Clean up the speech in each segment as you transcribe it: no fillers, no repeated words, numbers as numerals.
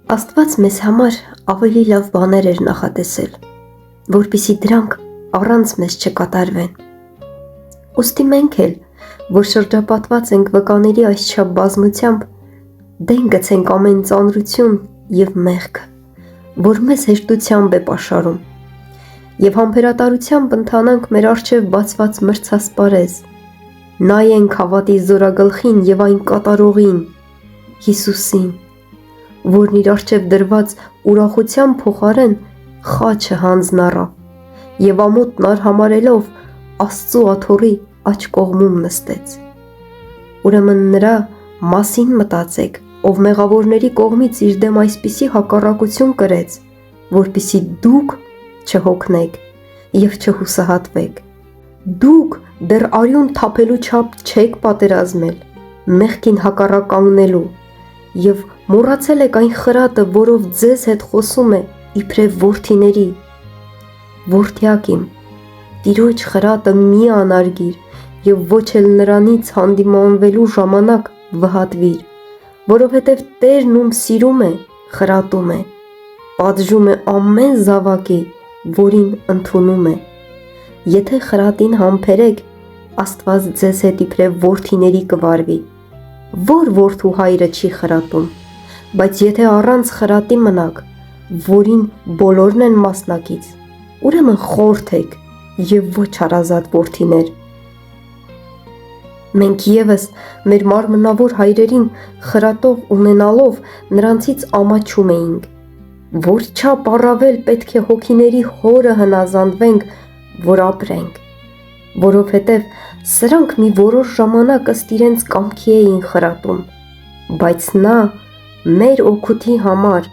Աստված մեզ համար ավելի լավ բաներ էր նախատեսել, որպեսզի դրանք առանց մեզ չկատարվեն։ Ուստի մենք էլ, որ շրջապատված ենք վկաների այսչափ բազմությամբ, դեն գցենք ամեն ծանրություն և մեղքը, որ մեզ հեշտությամբ է պաշարում, և համբերատարությամբ ընթանանք մեր առջև բացված մրցասպարեզ, նայենք հավատի զորագլխին և այն կատարողին, Հիսուսին, որն իր առջև դրված ուրախության փոխարեն խաչը հանձն առավ և ամոթն արհամարհելով Աստծու աթոռի աջ կողմում նստեց։ Ուրեմն նրա մասին մտածեք, ով մեղավորների կողմից իր դեմ այսպիսի հակառակություն կրեց, որպեսզի դուք չհոգնեք և չհուսահատվեք։ Դուք դեռ արյուն թափելու չափ չեք պատերազմել, մեղքին հակառակ կանգնելու, և մոռացել եք այն խրատը, որով ձեզ հետ խոսում է իբրև որդիների։ Որդյակ իմ, Տիրոջ խրատը մի անարգիր և ոչ էլ նրանից հանդիմանվելու ժամանակ վհատվիր, որովհետև Տերն ում սիրում է, խրատում է, պատժում է ամեն զավակի, որին ընդունում է։ Եթե խրատին համբերեք, Աստված ձեզ հետ իբրև որդիների կվարվի։ Ո՞ր որդու հայրը չի խրատում, բայց եթե առանց խրատի մնաք, որին բոլորն են մասնակից, ուրեմն խորթ եք և ոչ հարազատ որդիներ։ Մենք ևս մեր մարմնավոր հայրերին խրատող ունենալով նրանցից ամաչում էինք, որչափ առավել պետք է հոգիների Հորը հնազանդվենք, որ ապրենք, որովհետև սրանք մի որոշ ժամանակ ըստ իրենց կամքի էին խրատում, բայց նա մեր օգուտի համար,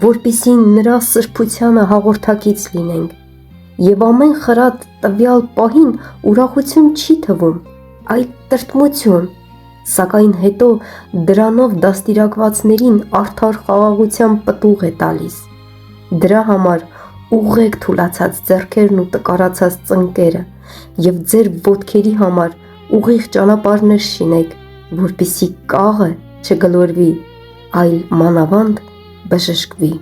որպեսզի նրա սրբությանը հաղորդակից լինենք, և ամեն խրատ տվյալ պահին ուրախություն չի թվում, այլ տրտմություն, սակայն հետո դրանով դաստիարակվածներին արդար խաղաղության պտուղ է տալիս։ Դրա համար ուղղեք թուլացած ձեռքերն ու տկարացած ծնկերը և ձեր ոտքերի համար ուղիղ ճանապարհներ շինեք, որպեսզի կաղը չգլորվի, այլ մանավանդ բժշկվի։